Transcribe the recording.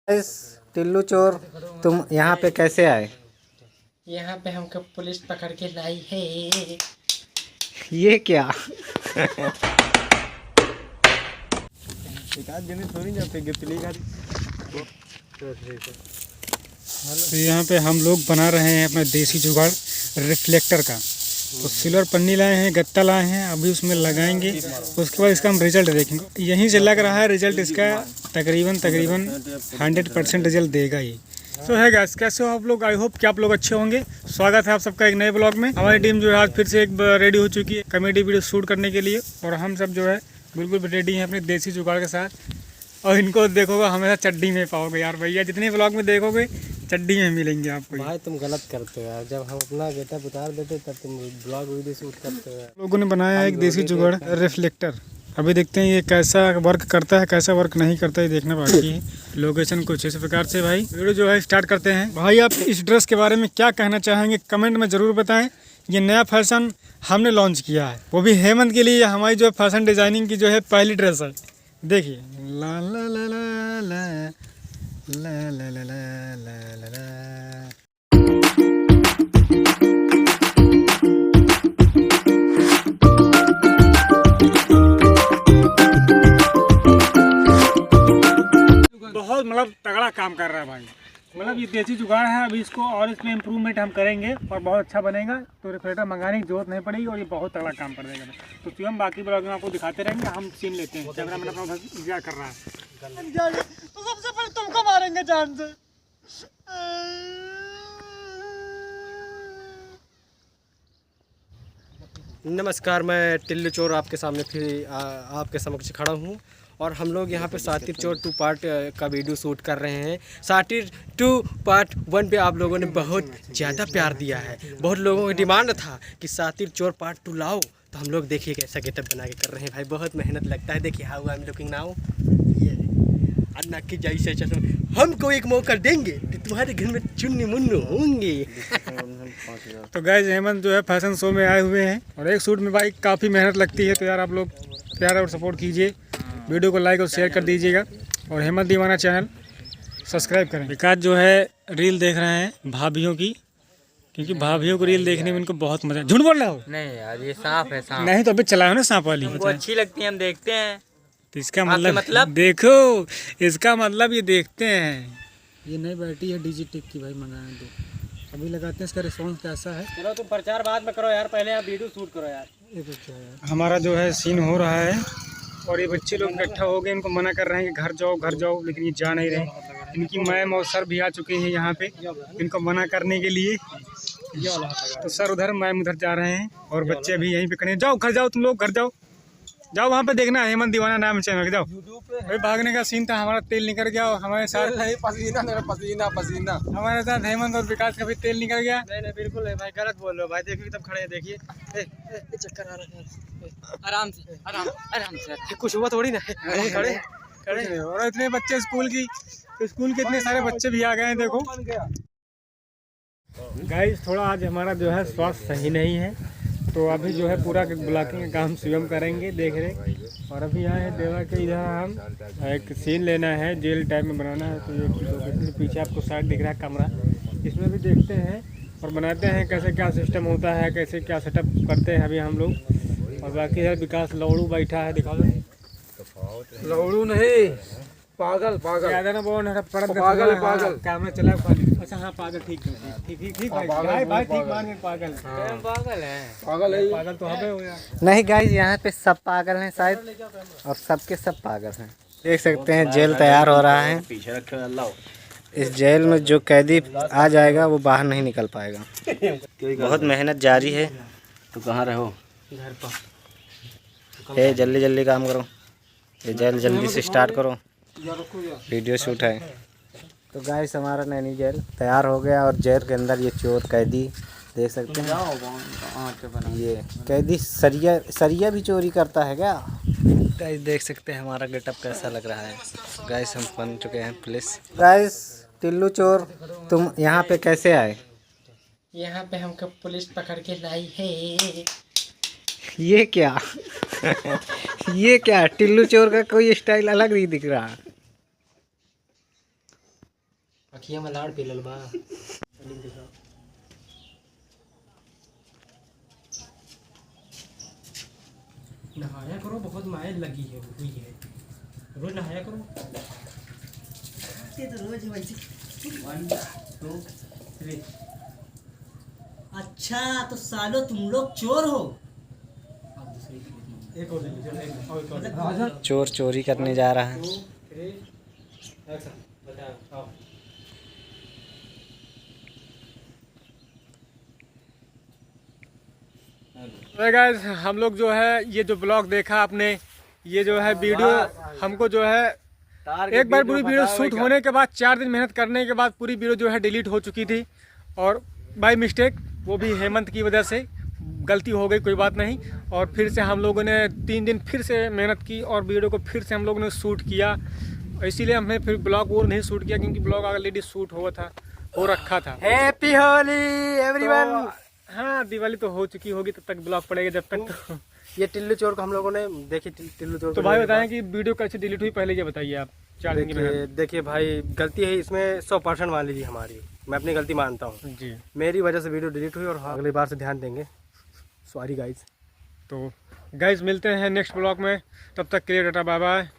इस टिल्लू चोर तुम यहाँ पे कैसे आए? यहाँ पे हमको पुलिस पकड़ के लाई है। ये क्या? तो यहाँ पे हम लोग बना रहे हैं अपना देसी जुगाड़ रिफ्लेक्टर का। तो सिल्वर पन्नी लाए हैं, गत्ता लाए हैं, अभी उसमें लगाएंगे। उसके बाद इसका हम रिजल्ट देखेंगे। यहीं से लग रहा है रिजल्ट इसका तकरीबन 100% रिजल्ट देगा ही। तो है गाइस, कैसे हो आप लोग? आई होप कि आप लोग अच्छे होंगे। स्वागत है आप सबका एक नए ब्लॉग में। हमारी टीम जो है आज फिर से एक रेडी हो चुकी है कॉमेडी वीडियो शूट करने के लिए, और हम सब जो है बिल्कुल रेडी हैं अपने देसी जुगाड़ के साथ। और इनको देखोगे हमेशा चड्डी में पाओगे यार भैया, जितने ब्लॉग में देखोगे चड्डी में मिलेंगे आपको। भाई तुम गलत करते हो यार, जब हम अपना गेटअप उतार देते तब तुम ब्लॉग वीडियो शूट करते हो। लोगों ने बनाया एक देसी जुगाड़ रिफ्लेक्टर। अभी देखते हैं ये कैसा वर्क करता है, कैसा वर्क नहीं करता है, देखना बाकी है। लोकेशन कुछ इस प्रकार से भाई वीडियो जो है स्टार्ट करते हैं। भाई आप इस ड्रेस के बारे में क्या कहना चाहेंगे कमेंट में ज़रूर बताएं। ये नया फैशन हमने लॉन्च किया है, वो भी हेमंत के लिए। हमारी जो फैशन डिजाइनिंग की जो है पहली ड्रेस है। देखिए ला ला ला ला ला ला ला ला ला ला ला। बहुत मतलब तगड़ा काम कर रहा है भाई। मतलब ये देसी जुगाड़ है, अभी इसको और इसमें इम्प्रूवमेंट हम करेंगे और बहुत अच्छा बनेगा। तो रिफ्लेक्टर मंगाने की जरूरत नहीं पड़ेगी और ये बहुत तगड़ा काम कर देगा। तो फिर हम बाकी ब्लॉग में आपको दिखाते रहेंगे। हम सीन लेते हैं, कैमरा मैन अपना उधर इंतजार कर रहा है। तो सबसे पहले तुमको मारेंगे जान से। नमस्कार, मैं टिल्लू चोर आपके सामने फिर आपके समक्ष खड़ा हूँ। और हम लोग यहाँ पे सातिर चोर 2 पार्ट का वीडियो शूट कर रहे हैं। सातिर 2 पार्ट 1 पे आप लोगों ने बहुत ज़्यादा प्यार दिया है। बहुत लोगों की डिमांड था कि सातिर चोर पार्ट 2 लाओ, तो हम लोग देखिए कैसा गेटअप बना के कर रहे हैं भाई। बहुत मेहनत लगता है। देखिए how I am looking now. ये अन्ना की जैसे हमको एक मौका देंगे कि तुम्हारे घर में चुन्नी मुन्नू होंगे। तो गाइस हेमंत जो है फैशन शो में आए हुए हैं और एक सूट में भाई काफ़ी मेहनत लगती है। तो यार आप लोग प्यार और सपोर्ट कीजिए, वीडियो को लाइक और शेयर कर दीजिएगा, और हेमंत दीवाना चैनल सब्सक्राइब करें। विकास जो है रील देख रहे हैं भाभियों की, क्योंकि भाभियों को रील देखने में इनको बहुत मजा। झूठ बोल रहे हो? नहीं यार, ये सांप है, सांप। नहीं तो अभी चलाओ ना सांप वाली। हमको अच्छी लगती है, हम देखते हैं। तो इसका मतलब देखो, इसका मतलब ये देखते हैं। ये नई बैटरी है डिजिटेक की भाई, मंगाए तो अभी लगाते हैं। इसका रिस्पॉन्स कैसा है? चलो तुम प्रचार बाद में करो यार, पहले आप वीडियो शूट करो यार। ये तो क्या है, हमारा जो है सीन हो रहा है और ये बच्चे लोग इकट्ठा हो गए। इनको मना कर रहे हैं कि घर जाओ घर जाओ, लेकिन ये जा नहीं रहे। इनकी मैम और सर भी आ चुके हैं यहाँ पे इनको मना करने के लिए। तो सर उधर, मैम उधर जा रहे हैं और बच्चे भी यहीं पे खड़े हैं। जाओ घर जाओ, तुम लोग घर जाओ, जाओ वहाँ पे देखना है हेमंत दीवाना नाम चैनल। जाओ भाई, भागने का सीन था, हमारा तेल निकल गया। और हमारे साथ पसीना हमारे साथ हेमंत और विकास का भी तेल निकल गया। नहीं बिल्कुल है भाई, गलत बोल रहे हो भाई। देखिए तब खड़े हैं, देखिए चक्कर आ रहा है। आराम से आराम से, कुछ हुआ थोड़ी ना। खड़े खड़े। और इतने बच्चे स्कूल के इतने सारे बच्चे भी आ गए हैं। देखो गाइस, थोड़ा आज हमारा जो है स्वास्थ्य सही नहीं है, तो अभी जो है पूरा ब्लॉकिंग का काम स्वयं करेंगे, देख रहे। और अभी आए हैं देवा के इधर, हम एक सीन लेना है, जेल टाइप में बनाना है। तो ये लोकेशन के पीछे आपको साइड दिख रहा है कमरा, इसमें भी देखते हैं और बनाते हैं कैसे क्या सिस्टम होता है, कैसे क्या सेटअप करते हैं अभी हम लोग। और बाकी है विकास लौड़ू बैठा है, दिखा दो। लौड़ू नहीं, पागल ज़्यादा ना बोल, पागल कैमरा चला। अच्छा हाँ, पागल। ठीक भाई ठीक मान के पागल तो हमें हो यार। नहीं गाइस, यहाँ पे सब पागल हैं शायद, और सबके सब पागल हैं। देख सकते हैं जेल तैयार हो रहा है। इस जेल में जो कैदी आ जाएगा वो बाहर नहीं निकल पाएगा। बहुत मेहनत जारी है। तो कहाँ रहो? घर पर। जल्दी जल्दी काम करो, ये जेल जल्दी से स्टार्ट करो, वीडियो शूट है। तो गाइस हमारा नैनी जेल तैयार हो गया, और जेल के अंदर ये चोर कैदी देख सकते हैं। ये कैदी सरिया भी चोरी करता है क्या? गाइस देख सकते हैं हमारा गेटअप कैसा लग रहा है। गाइस हम बन चुके हैं पुलिस। गाइस टिल्लू चोर तुम यहाँ पे कैसे आए? यहाँ पे हमको पुलिस पकड़ के लाई है। ये क्या? ये क्या? टिल्लू चोर का कोई स्टाइल अलग नहीं दिख रहा। अखियाँ में लाड़ पिलल बा। नहाया करो, बहुत माया लगी है हुई है, रोज नहाया करो। तो रोज वैसे 1 2 3। अच्छा तो सालो तुम लोग चोर हो। एक और मतलब चोर चोरी करने जा रहा है। 2 3 एक्शन बताओ। गाइस हम लोग जो है ये जो ब्लॉग देखा आपने, ये जो है वीडियो हमको जो है एक बार पूरी वीडियो शूट होने के बाद 4 दिन मेहनत करने के बाद पूरी वीडियो जो है डिलीट हो चुकी थी, और बाय मिस्टेक, वो भी हेमंत की वजह से गलती हो गई, कोई बात नहीं। और फिर से हम लोगों ने 3 दिन फिर से मेहनत की और वीडियो को फिर से हम लोगों ने शूट किया। इसीलिए हमने फिर ब्लॉग वो नहीं शूट किया क्योंकि ब्लॉग ऑलरेडी शूट हो रखा था। Happy Holi everyone. हाँ, दिवाली तो हो चुकी होगी, तब तक ब्लॉग पड़ेगा जब तक। तो ये टिल्लू चोर को हम लोगों ने देखी, टिल्लू चोर तो भाई बताएं कि वीडियो कैसे डिलीट हुई, पहले ये बताइए आप। 4 दिन की मेहनत। देखिए भाई, गलती है इसमें 100% मान लीजिए हमारी, मैं अपनी गलती मानता हूँ जी। मेरी वजह से वीडियो डिलीट हुई, और अगली बार से ध्यान देंगे। Sorry guys. तो गाइज मिलते हैं नेक्स्ट ब्लॉग में, तब तक के लिए टाटा बाय बाय।